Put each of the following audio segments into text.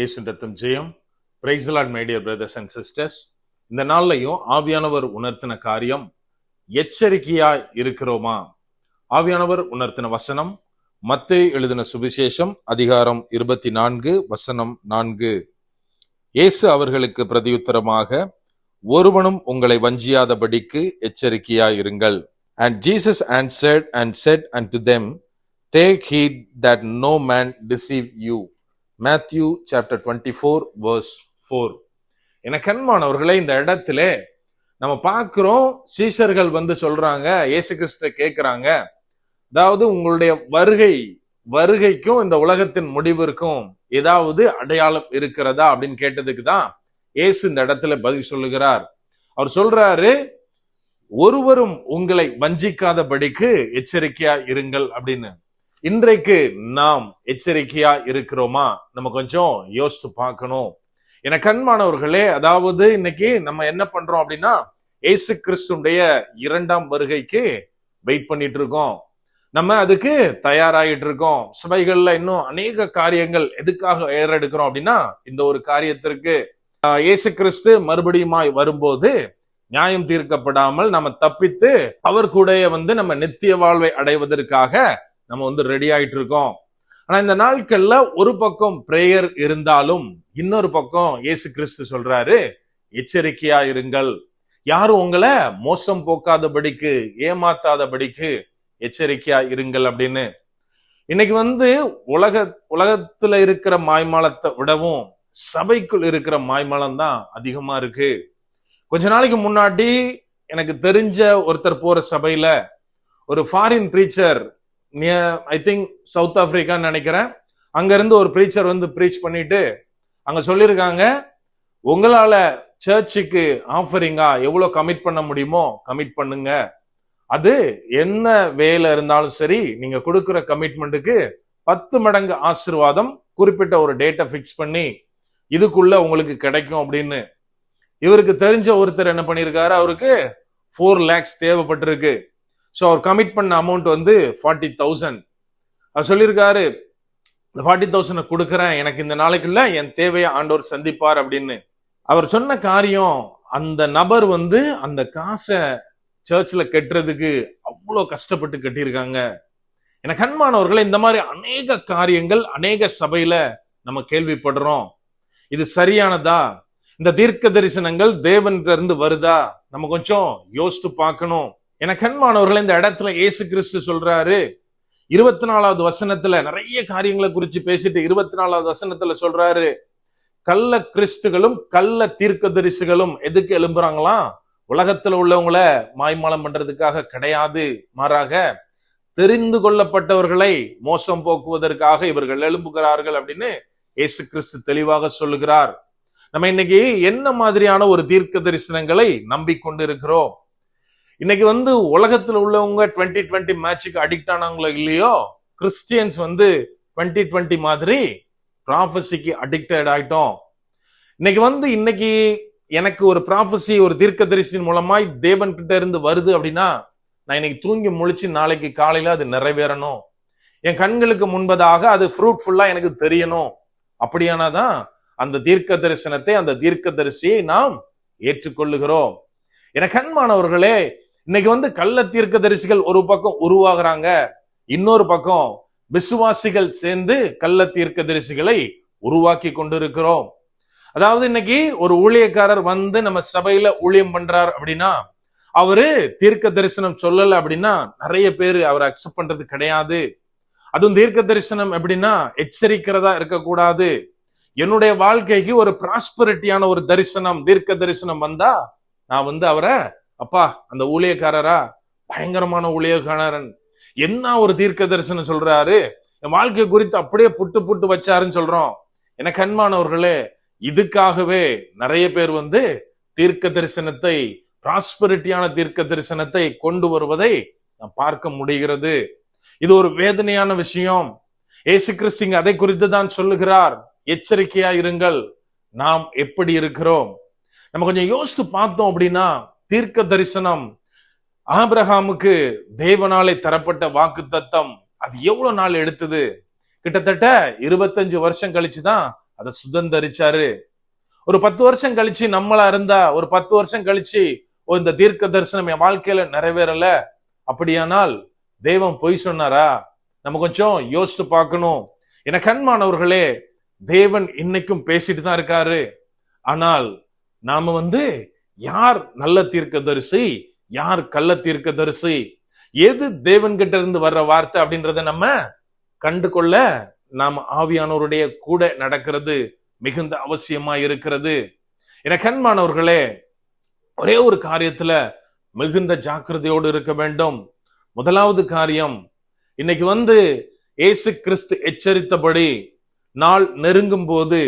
இயேசுவின் ரத்தம் ஜெயம். Praise the Lord my dear brothers and sisters. இந்த நாள்லையும் ஆவியானவர் உணர்த்தின காரியம், எச்சரிக்கையா இருக்கிறோமா? ஆவியானவர் உணர்த்தின வசனம் மத்தேயு எழுதின சுவிசேஷம் அதிகாரம் 24 வசனம் 4. இயேசு அவர்களுக்கு பிரதியுத்தரமாக, ஒருவனும் உங்களை வஞ்சியாதபடிக்கு எச்சரிக்கையா இருங்கள். And Jesus answered and said unto them, Take heed that no man deceive you. Matthew chapter 24 verse 4. எனக்கு அன்பானவர்களே, இந்த இடத்துல நம்ம பார்க்கிறோம், சீஷர்கள் சொல்றாங்க, இயேசு கிறிஸ்துவை கேட்கிறாங்க, அதாவது உங்களுடைய வருகைக்கும் இந்த உலகத்தின் முடிவிற்கும் ஏதாவது அடையாளம் இருக்கிறதா அப்படின்னு கேட்டதுக்கு தான் இயேசு இந்த இடத்துல பதில் சொல்லுகிறார். அவர் சொல்றாரு, ஒருவரும் உங்களை வஞ்சிக்காதபடிக்கு எச்சரிக்கையா இருங்கள் அப்படின்னு. இன்றைக்கு நாம் எச்சரிக்கையா இருக்கிறோமா? நம்ம கொஞ்சம் யோசித்து பார்க்கணும். எனக்கு அன்பானவர்களே, அதாவது இன்னைக்கு நம்ம என்ன பண்றோம் அப்படின்னா, இயேசு கிறிஸ்துடைய 2ஆம் வருகைக்கு வெயிட் பண்ணிட்டு இருக்கோம். நம்ம அதுக்கு தயாராகிட்டு இருக்கோம். சபைகள்ல இன்னும் அநேக காரியங்கள் எதுக்காக ஏறெடுக்கிறோம் அப்படின்னா, இந்த ஒரு காரியத்திற்கு இயேசு கிறிஸ்து மறுபடியுமாய் வரும்போது நியாயம் தீர்க்கப்படாமல் நம்ம தப்பித்து அவர் கூட நம்ம நித்திய வாழ்வை அடைவதற்காக நம்ம ரெடி ஆயிட்டு இருக்கோம். ஆனா இந்த நாட்கள்ல ஒரு பக்கம் பிரேயர் இருந்தாலும் இன்னொரு பக்கம் இயேசு கிறிஸ்து சொல்றாரு, எச்சரிக்கையா இருங்கள், யாரும் உங்களை மோசம் போக்காதபடிக்கு, ஏமாத்தாதபடிக்கு எச்சரிக்கையா இருங்கள் அப்படின்னு. இன்னைக்கு உலகத்துல இருக்கிற மாய்மாலத்தை விடவும் சபைக்குள் இருக்கிற மாய்மாலம் தான் அதிகமா இருக்கு. கொஞ்ச நாளைக்கு முன்னாடி எனக்கு தெரிஞ்ச ஒருத்தர் போற சபையில ஒரு foreign preacher, I think south ஆப்பிரிக்கான்னு நினைக்கிறேன், அங்க இருந்து ஒரு பிரீச்சர் பிரீச் பண்ணிட்டு அங்க சொல்லியிருக்காங்க, உங்களால சர்ச்சுக்கு ஆஃபரிங்கா எவ்வளவு கமிட் பண்ண முடியுமோ கமிட் பண்ணுங்க, அது என்ன வேலை இருந்தாலும் சரி, நீங்க கொடுக்கிற கமிட்மெண்ட்டுக்கு 10 மடங்கு ஆசீர்வாதம் குறிப்பிட்ட ஒரு டேட்டை பிக்ஸ் பண்ணி இதுக்குள்ள உங்களுக்கு கிடைக்கும் அப்படின்னு. இவருக்கு தெரிஞ்ச ஒருத்தர் என்ன பண்ணிருக்காரு, அவருக்கு 4 lakhs தேவைப்பட்டிருக்கு. ஸோ அவர் கமிட் பண்ண அமௌண்ட் 40,000. அவர் சொல்லியிருக்காரு, இந்த 40,000 கொடுக்குறேன், எனக்கு இந்த நாளைக்குள்ள என் தேவையை ஆண்டவர் சந்திப்பார் அப்படின்னு. அவர் சொன்ன காரியம், அந்த நபர் அந்த காசை சர்ச்சில் கட்டுறதுக்கு அவ்வளோ கஷ்டப்பட்டு கட்டியிருக்காங்க. எனக்கு அன்பானவர்களே, இந்த மாதிரி அநேக காரியங்கள் அநேக சபையில நம்ம கேள்விப்படுறோம். இது சரியானதா? இந்த தீர்க்க தரிசனங்கள் தேவன்கிட்ட இருந்து வருதா? நம்ம கொஞ்சம் யோசித்து பார்க்கணும். எனக்கு அன்பானவர்களே, இந்த இடத்துல இயேசு கிறிஸ்து சொல்றாரு, 24வது வசனத்துல நிறைய காரியங்களை குறிச்சு பேசிட்டு 24வது வசனத்துல சொல்றாரு, கள்ள கிறிஸ்துகளும் கள்ள தீர்க்க தரிசிகளும் எதுக்கு எழும்புறாங்களாம்? உலகத்துல உள்ளவங்களை மாய்மாலம் பண்றதுக்காக கிடையாது, மாறாக தெரிந்து கொள்ளப்பட்டவர்களை மோசம் போக்குவதற்காக இவர்கள் எழும்புகிறார்கள் அப்படின்னு இயேசு கிறிஸ்து தெளிவாக சொல்லுகிறார். நம்ம இன்னைக்கு என்ன மாதிரியான ஒரு தீர்க்க தரிசனங்களை நம்பிக்கொண்டு இருக்கிறோம்? இன்னைக்கு உலகத்துல உள்ளவங்க 2020 மேட்சுக்கு அடிக்ட் ஆனாங்களோ இல்லையோ, கிறிஸ்டியன்ஸ் 2020 மாதிரி ப்ராஃபஸிக்கு அடிக்டட் ஆயிட்டோம். இன்னைக்கு எனக்கு ஒரு ப்ராஃபஸி, ஒரு தீர்க்க தரிசனம் மூலமாய் தேவன் கிட்ட இருந்து வருது அப்படின்னா, நான் இன்னைக்கு தூங்கி முழிச்சு நாளைக்கு காலையில அது நிறைவேறணும், என் கண்களுக்கு முன்பதாக அது ஃப்ரூட்ஃபுல்லா எனக்கு தெரியணும். அப்படியானாதான் அந்த தீர்க்க தரிசனத்தை, அந்த தீர்க்க தரிசியை நாம் ஏற்றுக்கொள்ளுகிறோம். எனக்கு அன்பானவர்களே, இன்னைக்கு கள்ள தீர்க்க தரிசிகள் ஒரு பக்கம் உருவாகிறாங்க, இன்னொரு பக்கம் விசுவாசிகள் சேர்ந்து கள்ள தீர்க்க தரிசிகளை உருவாக்கி கொண்டிருக்கிறோம். அதாவது இன்னைக்கு ஒரு ஊழியக்காரர் நம்ம சபையில ஊழியம் பண்றார் அப்படின்னா, அவரு தீர்க்க தரிசனம் சொல்லல அப்படின்னா நிறைய பேர் அவரை அக்செப்ட் பண்றது கிடையாது. அதுவும் தீர்க்க தரிசனம் எப்படின்னா எச்சரிக்கிறதா இருக்கக்கூடாது. என்னுடைய வாழ்க்கைக்கு ஒரு பிராஸ்பரிட்டியான ஒரு தரிசனம், தீர்க்க தரிசனம் வந்தா நான் அவரை, அப்பா அந்த ஊழியக்காரரா பயங்கரமான ஊழியக்காரன், என்ன ஒரு தீர்க்க தரிசனம் சொல்றாரு, என் வாழ்க்கை குறித்து அப்படியே புட்டு புட்டு வச்சாருன்னு சொல்றோம். எனக்கு அன்பானவர்களே, இதுக்காகவே நிறைய பேர் தீர்க்க தரிசனத்தை, பிராஸ்பரிட்டியான தீர்க்க தரிசனத்தை கொண்டு வருவதை நாம் பார்க்க முடிகிறது. இது ஒரு வேதனையான விஷயம். இயேசு கிறிஸ்து அதை குறித்து தான் சொல்லுகிறார், எச்சரிக்கையா இருங்கள். நாம் எப்படி இருக்கிறோம்? நம்ம கொஞ்சம் யோசித்து பார்த்தோம் அப்படின்னா, தீர்க்க தரிசனம் ஆபிரகாமுக்கு தேவனாலே தரப்பட்ட வாக்கு தத்தம், அது எவ்வளவு நாள் எடுத்தது? கிட்டத்தட்ட 25 வருஷம் கழிச்சுதான் அதை சுதந்தரிச்சாரு. ஒரு 10 வருஷம் கழிச்சு நம்மளா இருந்தா, ஒரு 10 வருஷம் கழிச்சு இந்த தீர்க்க தரிசனம் என் வாழ்க்கையில நிறைவேறல அப்படியானால் தேவன் பொய் சொன்னாரா? நம்ம கொஞ்சம் யோசித்து பார்க்கணும். என கண்மானவர்களே, தேவன் இன்னைக்கும் பேசிட்டு தான் இருக்காரு. ஆனால் நாம யார் நல்ல தீர்க்கதரிசி, யார் கள்ள தீர்க்கதரிசி, எது தேவன் கிட்ட இருந்து வர்ற வார்த்தை அப்படின்றத நம்ம கண்டு கொள்ள நாம் ஆவியானவருடைய கூட நடக்கிறது மிகுந்த அவசியமா இருக்கிறது. என கண்மானவர்களே, ஒரே ஒரு காரியத்துல மிகுந்த ஜாக்கிரதையோடு இருக்க வேண்டும். முதலாவது காரியம், இன்னைக்கு இயேசு கிறிஸ்து எச்சரித்தபடி நாள் நெருங்கும் போது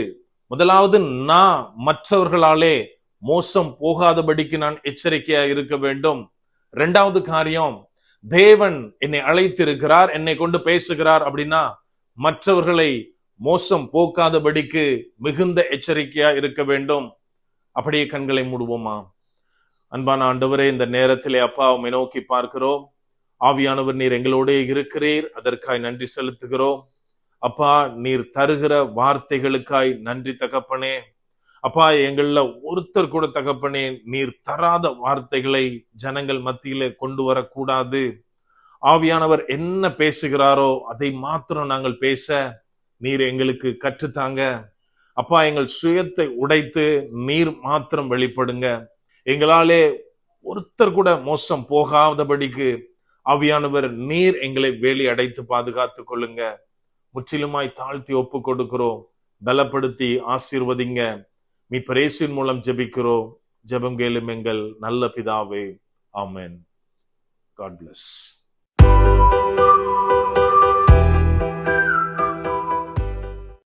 முதலாவது நான் மற்றவர்களாலே மோசம் போகாதபடிக்கு நான் எச்சரிக்கையா இருக்க வேண்டும். இரண்டாவது காரியம், தேவன் என்னை அழைத்திருக்கிறார், என்னை கொண்டு பேசுகிறார் அப்படின்னா மற்றவர்களை மோசம் போக்காதபடிக்கு மிகுந்த எச்சரிக்கையா இருக்க வேண்டும். அப்படியே கண்களை மூடுவோமா? அன்பான ஆண்டவரே, இந்த நேரத்திலே அப்பா உம்மை நோக்கி பார்க்கிறோம். ஆவியானவர் நீர் எங்களோடே இருக்கிறீர், அதற்காய் நன்றி செலுத்துகிறோம். அப்பா, நீர் தருகிற வார்த்தைகளுக்காய் நன்றி தகப்பனே. அப்பா, எங்கள ஒருத்தர் கூட தகப்பனே நீர் தராத வார்த்தைகளை ஜனங்கள் மத்தியிலே கொண்டு வரக்கூடாது. ஆவியானவர் என்ன பேசுகிறாரோ அதை மாத்திரம் நாங்கள் பேச நீர் எங்களுக்கு கற்றுத்தாங்க. அப்பா, எங்கள் சுயத்தை உடைத்து நீர் மாத்திரம் வெளிப்படுங்க. எங்களாலே ஒருத்தர் கூட மோசம் போகாதபடிக்கு ஆவியானவர் நீர் எங்களை வேலி அடைத்து பாதுகாத்துக் கொள்ளுங்க. முற்றிலுமாய் தாழ்த்தி ஒப்பு கொடுக்கிறோம். பலப்படுத்தி ஆசீர்வதிங்க. மீட்பர் இயேசுவின் மூலம் ஜெபிக்கிறோம். ஜெபம் கேளும் எங்கள் நல்ல பிதாவே. ஆமென். God bless.